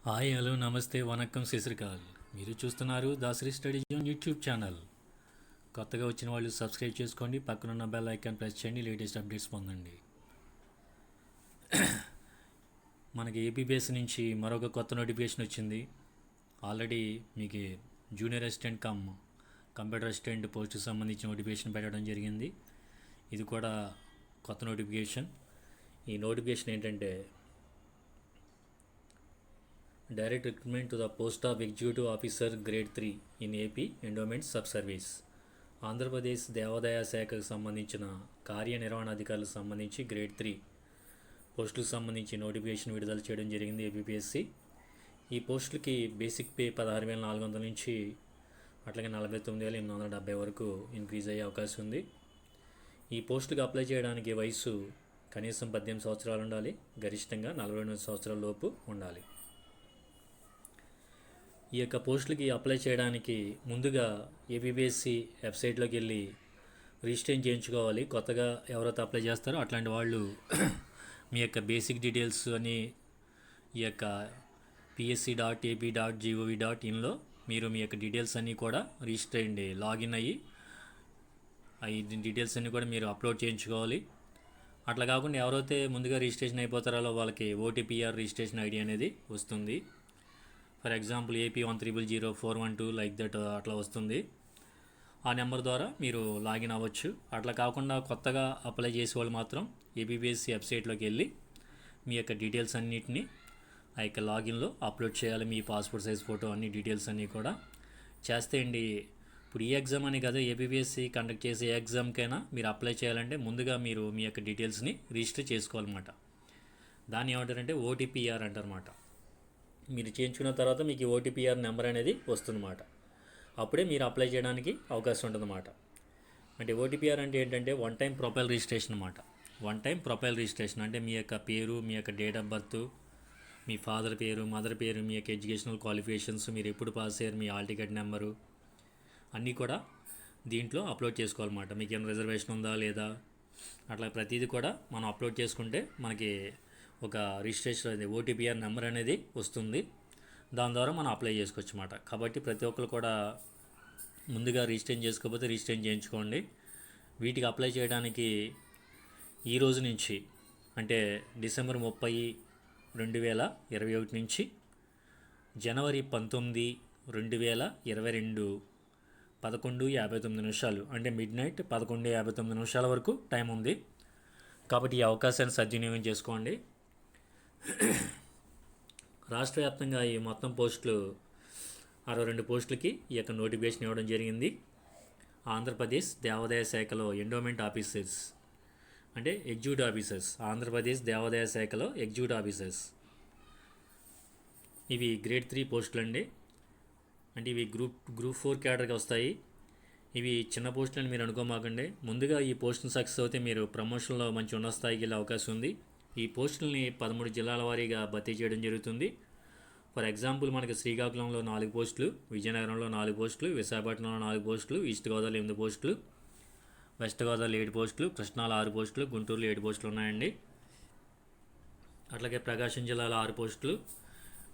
Hi hello నమస్తే వనక్కం శశికాల్. మీరు చూస్తున్నారు Dasari study zone YouTube channel. కొత్తగా వచ్చిన వాళ్ళు సబ్స్క్రైబ్ చేసుకోండి, పక్కనున్న బెల్ ఐకాన్ ప్రెస్ చేయండి, లేటెస్ట్ అప్డేట్స్ పొందండి. మనకి ఏపీబీఎస్ నుంచి మరొక కొత్త నోటిఫికేషన్ వచ్చింది. ఆల్రెడీ మీకు జూనియర్ అసిస్టెంట్ కంప్యూటర్ అసిస్టెంట్ పోస్టుకు సంబంధించిన నోటిఫికేషన్ పెట్టడం జరిగింది. ఇది కూడా కొత్త నోటిఫికేషన్. ఈ నోటిఫికేషన్ ఏంటంటే direct recruitment to the post of executive officer grade 3 in AP endowment sub service. Andhra Pradesh దేవాదాయ శాఖకు సంబంధించిన కార్యనిర్వహణాధికారులకు సంబంధించి గ్రేడ్ 3 పోస్టులకు సంబంధించి నోటిఫికేషన్ విడుదల చేయడం జరిగింది ఏపీపీఎస్సి. ఈ పోస్టులకి బేసిక్ పే 16,400 నుంచి అట్లాగే 49,870 వరకు ఇంక్రీజ్ అయ్యే అవకాశం ఉంది. ఈ పోస్టులకు అప్లై చేయడానికి వయసు కనీసం 18 సంవత్సరాలు ఉండాలి, గరిష్టంగా 42 సంవత్సరాల లోపు ఉండాలి. ఈ యొక్క పోస్టులకి అప్లై చేయడానికి ముందుగా ఏపీబీఎస్సి వెబ్సైట్లోకి వెళ్ళి రిజిస్ట్రేషన్ చేయించుకోవాలి. కొత్తగా ఎవరైతే అప్లై చేస్తారో అట్లాంటి వాళ్ళు మీ యొక్క బేసిక్ డీటెయిల్స్ అని ఈ యొక్క psc.ap.gov.inలో మీరు మీ యొక్క డీటెయిల్స్ అన్నీ కూడా రిజిస్టర్ అయ్యండి, లాగిన్ అయ్యి ఈ డీటెయిల్స్ అన్నీ కూడా మీరు అప్లోడ్ చేయించుకోవాలి. అట్లా కాకుండా ఎవరైతే ముందుగా రిజిస్ట్రేషన్ అయిపోతారో వాళ్ళకి ఓటీపీఆర్ రిజిస్ట్రేషన్ ఐడి అనేది వస్తుంది. For example AP 1000412 like that అట్లా వస్తుంది. ఆ నెంబర్ ద్వారా మీరు లాగిన్ అవ్వచ్చు. అట్లా కాకుండా కొత్తగా అప్లై చేసే వాళ్ళు మాత్రం ఏపీబీఎస్సి వెబ్సైట్లోకి వెళ్ళి మీ యొక్క డీటెయిల్స్ అన్నిటినీ ఆ యొక్క లాగిన్లో అప్లోడ్ చేయాలి. మీ పాస్పోర్ట్ సైజ్ ఫోటో అన్ని డీటెయిల్స్ అన్నీ కూడా చేస్తే అండి. ఇప్పుడు ఈ ఎగ్జామ్ అని కదా, ఏపీబీఎస్సి కండక్ట్ చేసే ఏ ఎగ్జామ్కైనా మీరు అప్లై చేయాలంటే ముందుగా మీరు మీ యొక్క డీటెయిల్స్ని రిజిస్టర్ చేసుకోవాలన్నమాట. దాన్ని ఏమంటారంటే ఓటీపీఆర్ అంటారన్నమాట. మీరు చేయించుకున్న తర్వాత మీకు ఓటీపీఆర్ నెంబర్ అనేది వస్తుందన్నమాట. అప్పుడే మీరు అప్లై చేయడానికి అవకాశం ఉంటుందన్నమాట. అంటే ఓటీపీఆర్ అంటే ఏంటంటే వన్ టైం ప్రొఫైల్ రిజిస్ట్రేషన్ అన్నమాట. వన్ టైం ప్రొఫైల్ రిజిస్ట్రేషన్ అంటే మీ యొక్క పేరు, మీ యొక్క date of birth, me father పేరు, మదర్ పేరు, మీ యొక్క ఎడ్యుకేషనల్ క్వాలిఫికేషన్స్, మీరు ఎప్పుడు పాస్ అయ్యారు, మీ హాల్ టికెట్ నెంబరు అన్నీ కూడా దీంట్లో అప్లోడ్ చేసుకోవాలన్నమాట. మీకు ఏమైనా రిజర్వేషన్ ఉందా లేదా అట్లా ప్రతిదీ కూడా మనం అప్లోడ్ చేసుకుంటే మనకి ఒక రిజిస్ట్రేషన్ అనేది ఓటీపీఆర్ నెంబర్ అనేది వస్తుంది. దాని ద్వారా మనం అప్లై చేసుకోవచ్చు అన్నమాట. కాబట్టి ప్రతి ఒక్కరు కూడా ముందుగా రిజిస్ట్రేషన్ చేసుకోకపోతే రిజిస్ట్రేషన్ చేయించుకోండి. వీటికి అప్లై చేయడానికి ఈ రోజు నుంచి అంటే డిసెంబర్ 30, 2021 నుంచి జనవరి 19, 2022 11:59 అంటే మిడ్ నైట్ 11:59 వరకు టైం ఉంది. కాబట్టి ఈ అవకాశాన్ని సద్వినియోగం చేసుకోండి. రాష్ట్ర వ్యాప్తంగా ఈ మొత్తం పోస్టులు 62 పోస్టులకి ఈ యొక్క నోటిఫికేషన్ ఇవ్వడం జరిగింది. ఆంధ్రప్రదేశ్ దేవాదాయ శాఖలో ఎండోమెంట్ ఆఫీసర్స్ అంటే ఎగ్జిక్యూటివ్ ఆఫీసర్స్, ఆంధ్రప్రదేశ్ దేవాదాయ శాఖలో ఎగ్జిక్యూటివ్ ఆఫీసర్స్. ఇవి గ్రేడ్ 3 పోస్టులు అండి. అంటే ఇవి గ్రూప్ 4 క్యాడర్కి వస్తాయి. ఇవి చిన్న పోస్టులు అని మీరు అనుకోమాకండి. ముందుగా ఈ పోస్టును సక్సెస్ అవుతే మీరు ప్రమోషన్లో మంచి ఉన్నత స్థాయికి వెళ్ళే అవకాశం ఉంది. ఈ పోస్టులని 13 జిల్లాల వారీగా భర్తీ చేయడం జరుగుతుంది. ఫర్ ఎగ్జాంపుల్ మనకి శ్రీకాకుళంలో 4 పోస్టులు, విజయనగరంలో 4 పోస్టులు, విశాఖపట్నంలో 4 పోస్టులు, ఈస్ట్ గోదావరి 8 పోస్టులు, వెస్ట్ గోదావరి 7 పోస్టులు, కృష్ణాలో 6 పోస్టులు, గుంటూరులో 7 పోస్టులు ఉన్నాయండి. అట్లాగే ప్రకాశం జిల్లాలో 6 పోస్టులు,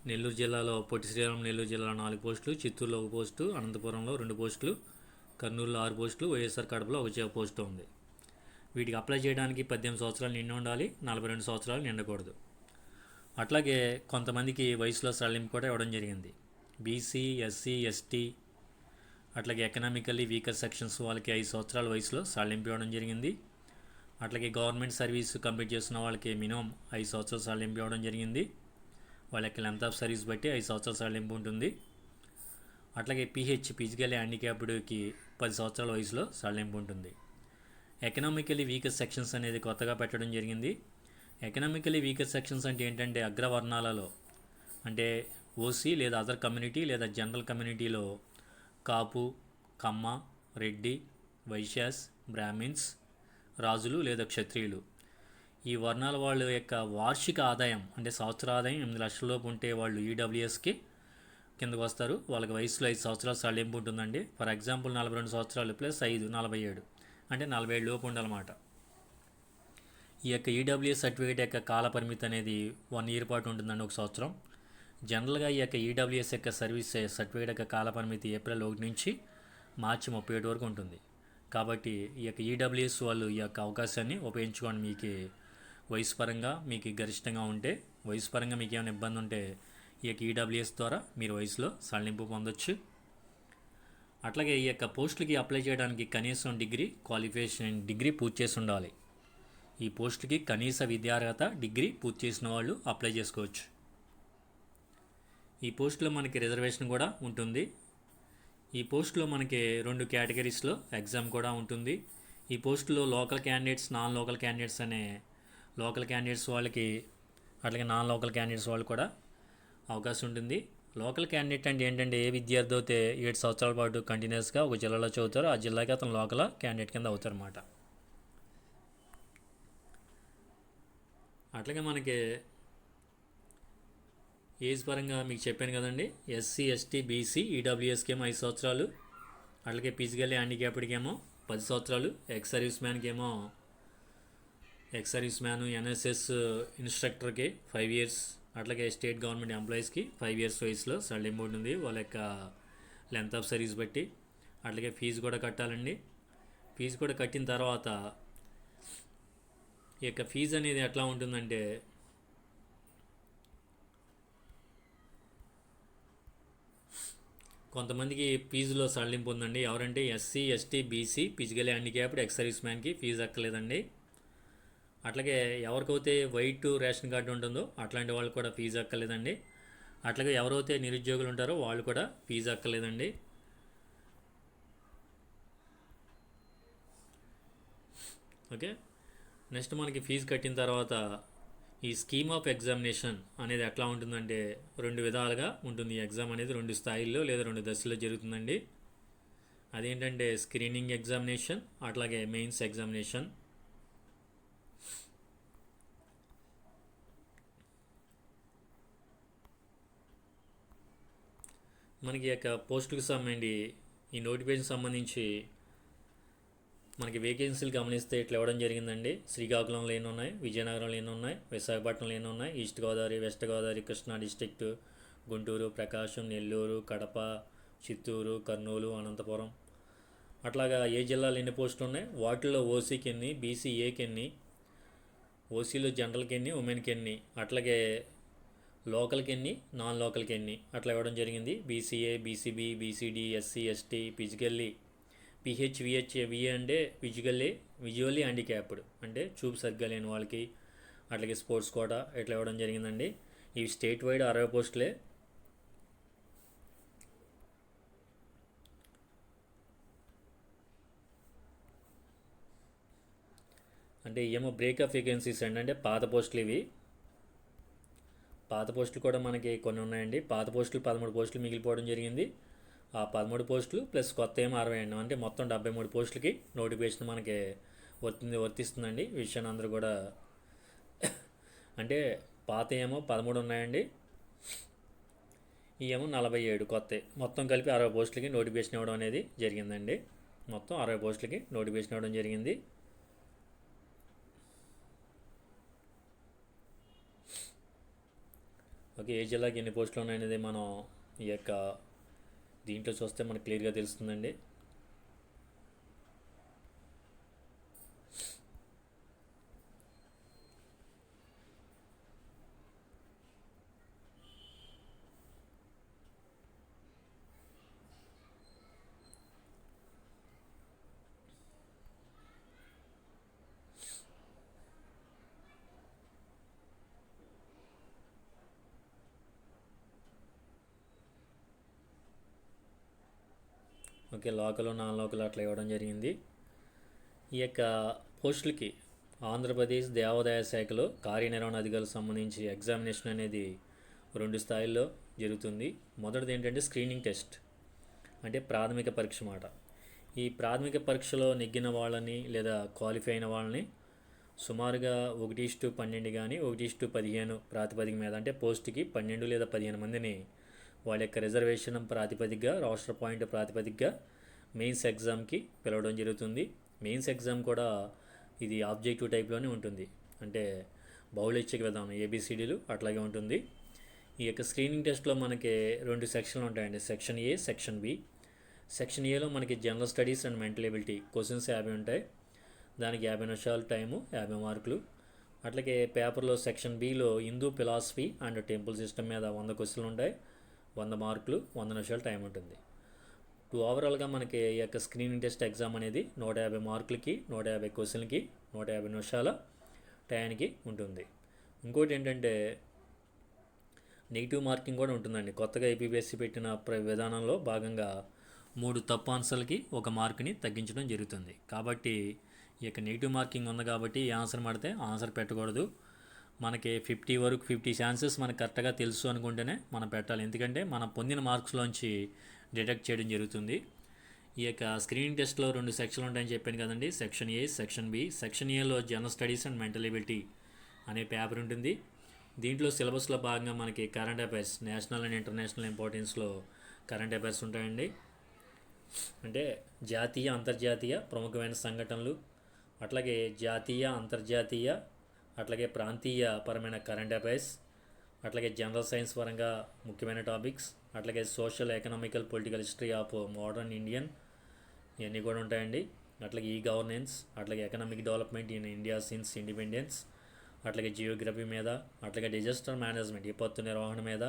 నెల్లూరు జిల్లాలో పొట్టి శ్రీరాములు నెల్లూరు జిల్లాలో 4 పోస్టులు, చిత్తూరులో 1 పోస్టు, అనంతపురంలో 2 పోస్టులు, కర్నూలులో 6 పోస్టులు, వైఎస్ఆర్ కడపలో 1 పోస్టు ఉంది. వీటికి అప్లై చేయడానికి 18 సంవత్సరాలు నిండి ఉండాలి, 42 సంవత్సరాలు నిండకూడదు. అట్లాగే కొంతమందికి వయసులో సడలింపు కూడా ఇవ్వడం జరిగింది. బీసీ, ఎస్సీ, ఎస్టీ అట్లాగే ఎకనామికల్లీ వీకర్ సెక్షన్స్ వాళ్ళకి 5 సంవత్సరాల వయసులో సడలింపు ఇవ్వడం జరిగింది. అట్లాగే గవర్నమెంట్ సర్వీస్ కంప్లీట్ చేస్తున్న వాళ్ళకి మినిమం 5 సంవత్సరాలు సడలింపు ఇవ్వడం జరిగింది. వాళ్ళ యొక్క లెంత్ ఆఫ్ సర్వీస్ బట్టి 5 సంవత్సరాల సడలింపు ఉంటుంది. అట్లాగే ఫిజికల్లీ హ్యాండిక్యాప్డ్కి 10 సంవత్సరాల వయసులో సడలింపు ఉంటుంది. ఎకనామికల్లీ వీకర్ సెక్షన్స్ అనేది కొత్తగా పెట్టడం జరిగింది. ఎకనామికల్లీ వీకర్ సెక్షన్స్ అంటే ఏంటంటే అగ్రవర్ణాలలో అంటే ఓసీ లేదా అదర్ కమ్యూనిటీ లేదా జనరల్ కమ్యూనిటీలో కాపు, కమ్మ, రెడ్డి, వైశ్యాస్, బ్రాహ్మిన్స్, రాజులు లేదా క్షత్రియులు ఈ వర్ణాల వాళ్ళ యొక్క వార్షిక ఆదాయం అంటే సంవత్సర ఆదాయం 8 లక్షల లోపు ఉంటే వాళ్ళు ఈడబ్ల్యూఎస్కి కిందకు వస్తారు. వాళ్ళకి వయసులో 5 సంవత్సరాలు సడలింపు ఉంటుందండి. ఫర్ ఎగ్జాంపుల్ 42 సంవత్సరాలు ప్లస్ 5 47 అంటే 47 లోపు ఉండాలన్నమాట. ఈ యొక్క ఈడబ్ల్యూఎస్ సర్టిఫికేట్ యొక్క కాల పరిమితి అనేది 1 ఇయర్ పాటు ఉంటుందండి, 1 సంవత్సరం. జనరల్గా ఈ యొక్క ఈడబ్ల్యూఎస్ యొక్క సర్వీస్ సర్టిఫికేట్ యొక్క కాలపరిమితి ఏప్రిల్ 1 నుంచి మార్చి 31 వరకు ఉంటుంది. కాబట్టి ఈ యొక్క ఈడబ్ల్యూఎస్ వాళ్ళు ఈ యొక్క అవకాశాన్ని ఉపయోగించుకోండి. మీకు వయసు పరంగా మీకు గరిష్టంగా ఉంటే, వయసు పరంగా మీకు ఏమైనా ఇబ్బంది ఉంటే ఈ యొక్క ఈడబ్ల్యూఎస్ ద్వారా మీరు వయసులో సడలింపు పొందొచ్చు. అట్లాగే ఈ యొక్క పోస్టులకి అప్లై చేయడానికి కనీసం డిగ్రీ పూర్తి చేసి ఉండాలి. ఈ పోస్టుకి కనీస విద్యార్హత డిగ్రీ పూర్తి చేసిన వాళ్ళు అప్లై చేసుకోవచ్చు. ఈ పోస్టులో మనకి రిజర్వేషన్ కూడా ఉంటుంది. ఈ పోస్టులో మనకి 2 కేటగిరీస్లో ఎగ్జామ్ కూడా ఉంటుంది. ఈ పోస్టులో local candidates, non local candidates అనే లోకల్ క్యాండిడేట్స్ వాళ్ళకి, అట్లాగే నాన్ లోకల్ క్యాండిడేట్స్ వాళ్ళు కూడా అవకాశం ఉంటుంది. లోకల్ క్యాండిడేట్ అంటే ఏంటంటే ఏ విద్యార్థి అయితే 7 సంవత్సరాల పాటు కంటిన్యూస్గా ఒక జిల్లాలో చదువుతారో ఆ జిల్లాకి అతను లోకల్ క్యాండిడేట్ కింద అవుతారు అన్నమాట. అట్లాగే మనకి ఏజ్ పరంగా మీకు చెప్పాను కదండి, ఎస్సీ, ఎస్టీ, బీసీ, ఈడబ్ల్యూఎస్కి ఏమో 5 సంవత్సరాలు, అట్లాగే ఫిజికల్లీ హ్యాండిక్యాప్డ్కి ఏమో 10 సంవత్సరాలు, ఎక్స్ సర్వీస్ మ్యాన్ ఎన్ఎస్ఎస్ ఇన్స్ట్రక్టర్కి 5 ఇయర్స్, అట్లాగే స్టేట్ గవర్నమెంట్ ఎంప్లాయీస్కి 5 ఇయర్స్ వయసులో సడలింపు ఉంటుంది వాళ్ళ యొక్క లెంత్ ఆఫ్ సర్వీస్ బట్టి. అట్లాగే ఫీజు కూడా కట్టాలండి. ఫీజు కూడా కట్టిన తర్వాత ఈ యొక్క ఫీజు అనేది ఎట్లా ఉంటుందంటే, కొంతమందికి ఫీజులో సడలింపు ఉందండి. ఎవరంటే SC, ST, BC, physically handicapped, ex service మ్యాన్కి ఫీజు అక్కర్లేదండి. అట్లాగే ఎవరికైతే వైట్ రేషన్ కార్డు ఉంటుందో అట్లాంటి వాళ్ళు కూడా ఫీజు అక్కర్లేదండి. అట్లాగే ఎవరైతే నిరుద్యోగులు ఉంటారో వాళ్ళు కూడా ఫీజు అక్కర్లేదండి. ఓకే, నెక్స్ట్ మనకి ఫీజు కట్టిన తర్వాత ఈ స్కీమ్ ఆఫ్ ఎగ్జామినేషన్ అనేది ఎట్లా ఉంటుందంటే 2 విధాలుగా ఉంటుంది. ఈ ఎగ్జామ్ అనేది 2 స్థాయిల్లో లేదా 2 దశల్లో జరుగుతుందండి. అదేంటంటే స్క్రీనింగ్ ఎగ్జామినేషన్, అట్లాగే మెయిన్స్ ఎగ్జామినేషన్. మనకి యొక్క పోస్టులకు సంబంధించి ఈ నోటిఫికేషన్ సంబంధించి మనకి వేకెన్సీలు గమనిస్తే ఇట్లా ఇవ్వడం జరిగిందండి. శ్రీకాకుళంలో ఎన్ని ఉన్నాయి, విజయనగరంలో ఎన్ని ఉన్నాయి, విశాఖపట్నంలో ఎన్ని ఉన్నాయి, east Godavari, west Godavari, Krishna district, Guntur, Prakasam, Nellore, Kadapa, Chittoor, Kurnool, Anantapur, అట్లాగా ఏ జిల్లాలో ఎన్ని పోస్టులు ఉన్నాయి, వాటిల్లో ఓసీకి ఎన్ని, బీసీఏకి ఎన్ని, ఓసీలో జనరల్కి ఎన్ని, ఉమెన్కి ఎన్ని, అట్లాగే లోకల్కి ఎన్ని, నాన్ లోకల్కి ఎన్ని అట్లా ఇవ్వడం జరిగింది. BCA, BCB, BCD, SC, ST, physically, VA అంటే విజువల్లీ హ్యాండిక్యాప్డ్ అంటే చూపు సరిగ్గా లేని వాళ్ళకి, అట్లాగే స్పోర్ట్స్ కోటా ఇట్లా ఇవ్వడం జరిగిందండి. ఇవి స్టేట్ వైడ్ 60 పోస్టులే. అంటే ఏమో బ్రేక్ ఆఫ్ వేకెన్సీస్ అండి, అంటే పాత పోస్టులు ఇవి. పాత పోస్టులు కూడా మనకి కొన్ని ఉన్నాయండి. పాత పోస్టులు 13 పోస్టులు మిగిలిపోవడం జరిగింది. ఆ 13 పోస్టులు ప్లస్ కొత్త ఏమో 60 అండి, అంటే మొత్తం 73 పోస్టులకి నోటిఫికేషన్ మనకి వర్తిస్తుందండి. ఈ విషయాన్ని అందరూ కూడా అంటే పాత ఏమో 13 ఉన్నాయండి, ఈ ఏమో 47 కొత్త, మొత్తం కలిపి 60 పోస్టులకి నోటిఫికేషన్ ఇవ్వడం అనేది జరిగిందండి. మొత్తం 60 పోస్టులకి నోటిఫికేషన్ ఇవ్వడం జరిగింది. ఓకే, ఏ జిల్లాకి ఎన్ని పోస్టులు ఉన్నాయనేది మనం ఈ యొక్క దీంట్లో చూస్తే మనకు క్లియర్గా తెలుస్తుందండి. ఓకే, లోకల్, నాన్ లోకల్ అట్లా ఇవ్వడం జరిగింది. ఈ యొక్క పోస్టులకి ఆంధ్రప్రదేశ్ దేవాదాయ శాఖలో కార్యనిర్వహణ అధికారులకు సంబంధించి ఎగ్జామినేషన్ అనేది 2 స్థాయిల్లో జరుగుతుంది. మొదటిది ఏంటంటే స్క్రీనింగ్ టెస్ట్, అంటే ప్రాథమిక పరీక్ష మాట. ఈ ప్రాథమిక పరీక్షలో నెగ్గిన వాళ్ళని లేదా క్వాలిఫై అయిన వాళ్ళని సుమారుగా 1:12 కానీ 1:15 ప్రాతిపదిక మీద, అంటే పోస్ట్కి 12 లేదా 15 మందిని వాళ్ళ యొక్క రిజర్వేషన్ ప్రాతిపదికగా, రోస్టర్ పాయింట్ ప్రాతిపదికగా మెయిన్స్ ఎగ్జామ్కి పిలవడం జరుగుతుంది. మెయిన్స్ ఎగ్జామ్ కూడా ఇది ఆబ్జెక్టివ్ టైప్లోనే ఉంటుంది, అంటే బహుళ ఐచ్ఛిక విధానం ABCDలు అట్లాగే ఉంటుంది. ఈ యొక్క స్క్రీనింగ్ టెస్ట్లో మనకి 2 సెక్షన్లు ఉంటాయండి. Section A, section B. Section ఏలో మనకి general studies and mental ability questions 50 ఉంటాయి. దానికి 50 నిమిషాలు టైము, 50 మార్కులు. అట్లాగే పేపర్లో section below Hindu philosophy and temple system మీద 100 క్వశ్చన్లు ఉంటాయి, 100 మార్కులు, 100 నిమిషాలు టైం ఉంటుంది. ఓవరాల్గా మనకి ఈ యొక్క స్క్రీనింగ్ టెస్ట్ ఎగ్జామ్ అనేది 150 మార్కులకి, 150 క్వశ్చన్లకి, 150 నిమిషాల టయానికి ఉంటుంది. ఇంకోటి ఏంటంటే నెగిటివ్ మార్కింగ్ కూడా ఉంటుందండి. కొత్తగా ఏపీపీఎస్సీ పెట్టిన విధానంలో భాగంగా 3 తప్పు ఆన్సర్లకి 1 మార్కుని తగ్గించడం జరుగుతుంది. కాబట్టి ఈ యొక్క నెగిటివ్ మార్కింగ్ ఉంది కాబట్టి ఈ ఆన్సర్ పడితే ఆన్సర్ పెట్టకూడదు. మనకి 50 వరకు 50 ఛాన్సెస్ మనకు కరెక్ట్గా తెలుసు అనుకుంటేనే మనం పెట్టాలి. ఎందుకంటే మనం పొందిన మార్క్స్లోంచి డిడక్ట్ చేయడం జరుగుతుంది. ఈ యొక్క స్క్రీనింగ్ టెస్ట్లో 2 సెక్షన్లు ఉంటాయని చెప్పాను కదండి. Section A, section B. Section ఏలో general studies and mental ability అనే పేపర్ ఉంటుంది. దీంట్లో సిలబస్లో భాగంగా మనకి current affairs, national and international ఇంపార్టెన్స్లో కరెంట్ అఫైర్స్ ఉంటాయండి. అంటే జాతీయ, అంతర్జాతీయ ప్రముఖమైన సంఘటనలు, అట్లాగే జాతీయ, అంతర్జాతీయ, అట్లాగే ప్రాంతీయ పరమైన కరెంట్ అఫైర్స్, అట్లాగే జనరల్ సైన్స్ పరంగా ముఖ్యమైన టాపిక్స్, అట్లాగే social, economical, political history of modern Indian ఇవన్నీ కూడా ఉంటాయండి. అట్లాగే ఈ గవర్నెన్స్, అట్లాగే economic development in India since independence, అట్లాగే జియోగ్రఫీ మీద, అట్లాగే డిజాస్టర్ మేనేజ్మెంట్, విపత్తు నిర్వహణ మీద,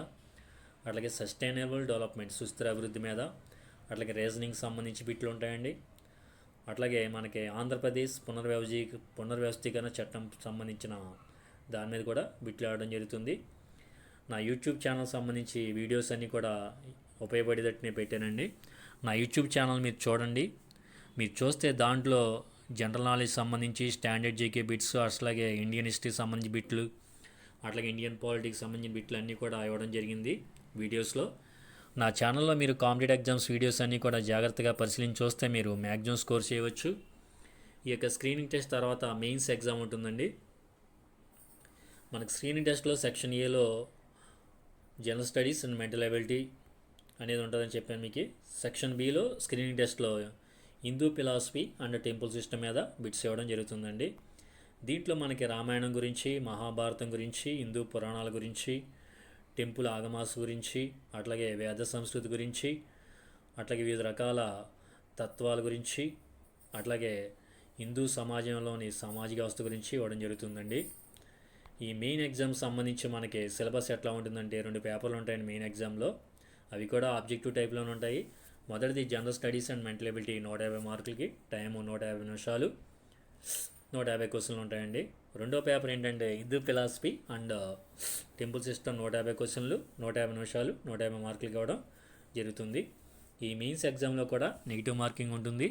అట్లాగే సస్టైనబుల్ డెవలప్మెంట్ సుస్థిర అభివృద్ధి మీద, అట్లాగే రీజనింగ్ సంబంధించి బిట్లు ఉంటాయండి. అట్లాగే మనకి ఆంధ్రప్రదేశ్ పునర్వ్యవస్థీకరణ చట్టం సంబంధించిన దాని మీద కూడా బిట్లు ఆడడం జరుగుతుంది. నా యూట్యూబ్ ఛానల్ సంబంధించి వీడియోస్ అన్నీ కూడా ఉపయోగపడేటట్టు నేను పెట్టానండి. నా యూట్యూబ్ ఛానల్ మీరు చూడండి. మీరు చూస్తే దాంట్లో జనరల్ నాలెడ్జ్ సంబంధించి స్టాండర్డ్ జీకే బిట్స్, అట్లాగే ఇండియన్ హిస్టరీ సంబంధించి బిట్లు, అట్లాగే ఇండియన్ పాలిటిక్స్ సంబంధించిన బిట్లు అన్నీ కూడా ఇవ్వడం జరిగింది వీడియోస్లో. నా ఛానల్లో మీరు కాంపిటేటివ్ ఎగ్జామ్స్ వీడియోస్ అన్నీ కూడా జాగ్రత్తగా పరిశీలించి చూస్తే మీరు మ్యాక్సిమం స్కోర్ చేయవచ్చు. ఈ యొక్క స్క్రీనింగ్ టెస్ట్ తర్వాత మెయిన్స్ ఎగ్జామ్ ఉంటుందండి. మనకు స్క్రీనింగ్ టెస్ట్లో సెక్షన్ ఏలో general studies and mental ability అనేది ఉంటుందని చెప్పాను మీకు. సెక్షన్ బిలో స్క్రీనింగ్ టెస్ట్లో Hindu philosophy and temple system మీద బిట్స్ ఇవ్వడం జరుగుతుందండి. దీంట్లో మనకి రామాయణం గురించి, మహాభారతం గురించి, హిందూ పురాణాల గురించి, టెంపుల్ ఆగమాస్ గురించి, అట్లాగే వేద సంస్కృతి గురించి, అట్లాగే వివిధ రకాల తత్వాల గురించి, అట్లాగే హిందూ సమాజంలోని సామాజిక వ్యవస్థ గురించి ఇవ్వడం జరుగుతుందండి. ఈ మెయిన్ ఎగ్జామ్ సంబంధించి మనకి సిలబస్ ఎట్లా ఉంటుందంటే 2 పేపర్లు ఉంటాయండి మెయిన్ ఎగ్జామ్లో. అవి కూడా ఆబ్జెక్టివ్ టైప్లోనే ఉంటాయి. మొదటిది general studies and mental ability 150 మార్కులకి, టైము 150 నిమిషాలు, 150 క్వశ్చన్లు ఉంటాయండి. రెండో పేపర్ ఏంటంటే Hindu philosophy and temple system 150 క్వశ్చన్లు, 150 నిమిషాలు, 150 మార్కులు ఇవ్వడం జరుగుతుంది. ఈ మెయిన్స్ ఎగ్జామ్లో కూడా నెగిటివ్ మార్కింగ్ ఉంటుంది.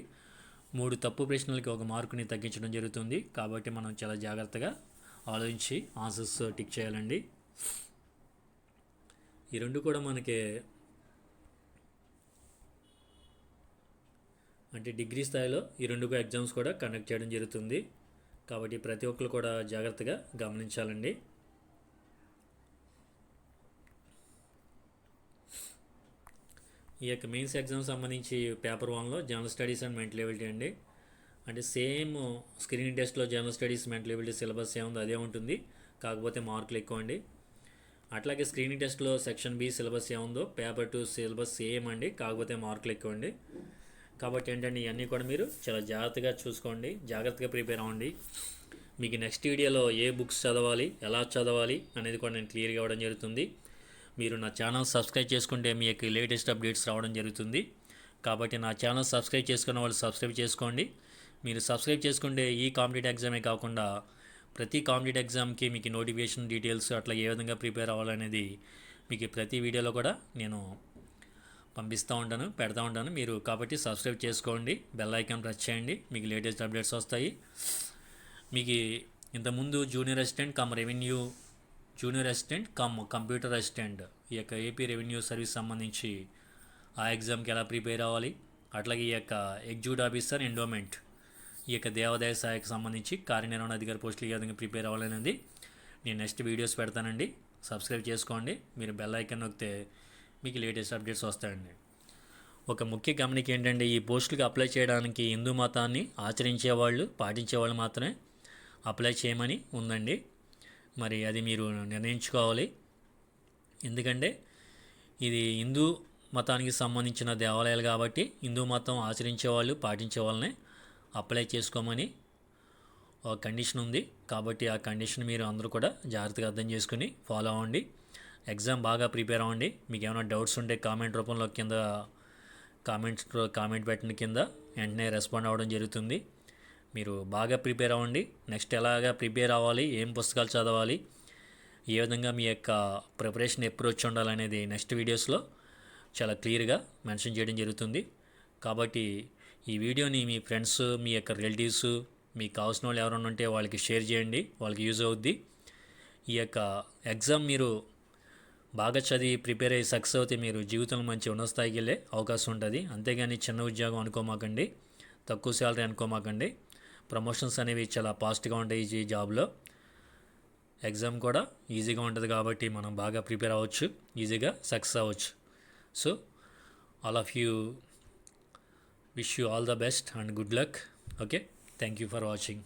3 తప్పు ప్రశ్నలకి 1 మార్కుని తగ్గించడం జరుగుతుంది. కాబట్టి మనం చాలా జాగ్రత్తగా ఆలోచించి ఆన్సర్స్ టిక్ చేయాలండి. ఈ 2 కూడా మనకి అంటే డిగ్రీ స్థాయిలో ఈ 2 ఎగ్జామ్స్ కూడా కండక్ట్ చేయడం జరుగుతుంది. కాబట్టి ప్రతి ఒక్కరు కూడా జాగ్రత్తగా గమనించాలండి. ఈ యొక్క మెయిన్స్ ఎగ్జామ్ సంబంధించి పేపర్ 1లో general studies and mental ability అండి. అంటే సేమ్ స్క్రీనింగ్ టెస్ట్లో general studies mental ability syllabus ఏముందో అదే ఉంటుంది, కాకపోతే మార్కులు ఎక్కువ అండి. అట్లాగే స్క్రీనింగ్ టెస్ట్లో సెక్షన్ బి సిలబస్ ఏముందో పేపర్ 2 సిలబస్ సేమ్ అండి, కాకపోతే మార్కులు ఎక్కువ అండి. కాబట్టి ఏంటంటే ఇవన్నీ కూడా మీరు చాలా జాగ్రత్తగా చూసుకోండి, జాగ్రత్తగా ప్రిపేర్ అవ్వండి. మీకు నెక్స్ట్ వీడియోలో ఏ బుక్స్ చదవాలి, ఎలా చదవాలి అనేది కూడా నేను క్లియర్గా ఇవ్వడం జరుగుతుంది. మీరు నా ఛానల్ సబ్స్క్రైబ్ చేసుకుంటే మీకు లేటెస్ట్ అప్డేట్స్ రావడం జరుగుతుంది. కాబట్టి నా ఛానల్ సబ్స్క్రైబ్ చేసుకున్న వాళ్ళు సబ్స్క్రైబ్ చేసుకోండి. మీరు సబ్స్క్రైబ్ చేసుకుంటే ఈ కాంపిటేటివ్ ఎగ్జామే కాకుండా ప్రతి కాంపిటేటివ్ ఎగ్జామ్కి మీకు నోటిఫికేషన్ డీటెయిల్స్ అట్లా ఏ విధంగా ప్రిపేర్ అవ్వాలనేది మీకు ప్రతి వీడియోలో కూడా నేను పంపిస్తూ ఉంటాను, పెడతా ఉంటాను. మీరు కాబట్టి సబ్స్క్రైబ్ చేసుకోండి, బెల్ ఐకాన్ ప్రెస్ చేయండి, మీకు లేటెస్ట్ అప్డేట్స్ వస్తాయి. మీకు ఇంతకుముందు junior assistant cum revenue, junior assistant cum computer assistant ఈ యొక్క ఏపీ రెవెన్యూ సర్వీస్ సంబంధించి ఆ ఎగ్జామ్కి ఎలా ప్రిపేర్ అవ్వాలి, అట్లాగే ఈ యొక్క ఎగ్జిక్యూటివ్ ఆఫీసర్ ఎండోమెంట్ ఈ యొక్క దేవాదాయ సహాయకు సంబంధించి కార్యనిర్వహణ అధికారి పోస్టులు ఏ విధంగా ప్రిపేర్ అవ్వాలనేది నేను నెక్స్ట్ వీడియోస్ పెడతానండి. సబ్స్క్రైబ్ చేసుకోండి, మీరు బెల్ ఐకాన్ నొక్కితే మీకు లేటెస్ట్ అప్డేట్స్ వస్తాయండి. ఒక ముఖ్య గమనిక ఏంటంటే ఈ పోస్టులకు అప్లై చేయడానికి హిందూ మతాన్ని ఆచరించేవాళ్ళు, పాటించేవాళ్ళు మాత్రమే అప్లై చేయమని ఉందండి. మరి అది మీరు నిర్ణయించుకోవాలి. ఎందుకంటే ఇది హిందూ మతానికి సంబంధించిన దేవాలయాలు కాబట్టి హిందూ మతం ఆచరించే వాళ్ళు పాటించే వాళ్ళనే అప్లై చేసుకోమని ఒక కండిషన్ ఉంది. కాబట్టి ఆ కండిషన్ మీరు అందరూ కూడా జాగ్రత్తగా అర్థం చేసుకుని ఫాలో అవ్వండి. ఎగ్జామ్ బాగా ప్రిపేర్ అవ్వండి. మీకు ఏమైనా డౌట్స్ ఉంటే కామెంట్ రూపంలో కింద కామెంట్ పెట్టిన కింద వెంటనే రెస్పాండ్ అవ్వడం జరుగుతుంది. మీరు బాగా ప్రిపేర్ అవ్వండి. నెక్స్ట్ ఎలాగా ప్రిపేర్ అవ్వాలి, ఏం పుస్తకాలు చదవాలి, ఏ విధంగా మీ యొక్క ప్రిపరేషన్ అప్రోచ్ ఉండాలనేది నెక్స్ట్ వీడియోస్లో చాలా క్లియర్గా మెన్షన్ చేయడం జరుగుతుంది. కాబట్టి ఈ వీడియోని మీ ఫ్రెండ్స్, మీ యొక్క రిలేటివ్స్, మీకు కావాల్సిన వాళ్ళు ఎవరైనా ఉంటే వాళ్ళకి షేర్ చేయండి, వాళ్ళకి యూజ్ అవుద్ది. ఈ యొక్క ఎగ్జామ్ మీరు బాగా చదివి ప్రిపేర్ అయ్యి సక్సెస్ అవుతే మీరు జీవితంలో మంచి ఉన్నత స్థాయికి వెళ్ళే అవకాశం ఉంటుంది. అంతేగాని చిన్న ఉద్యోగం అనుకోమాకండి, తక్కువ శాలరీ అనుకోమాకండి. ప్రమోషన్స్ అనేవి చాలా ఫాస్ట్గా ఉంటాయి ఈ జాబ్లో. ఎగ్జామ్ కూడా ఈజీగా ఉంటుంది కాబట్టి మనం బాగా ప్రిపేర్ అవ్వచ్చు, ఈజీగా సక్సెస్ అవ్వచ్చు. So all of you wish you all the best and good luck. Okay, thank you for watching.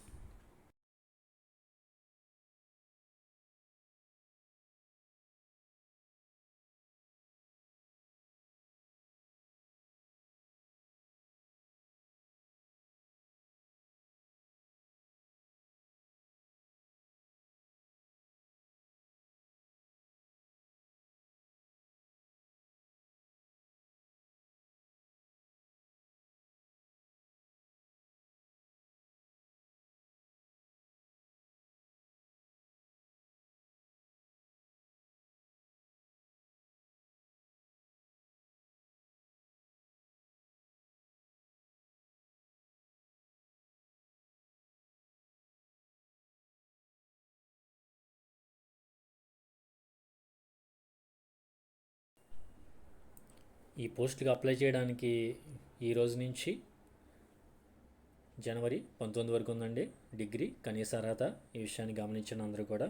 ఈ పోస్ట్కి అప్లై చేయడానికి ఈ రోజు నుంచి జనవరి 19 వరకు ఉందండి. డిగ్రీ కనీస అర్హత, ఈ విషయాన్ని గమనించిన అందరూ కూడా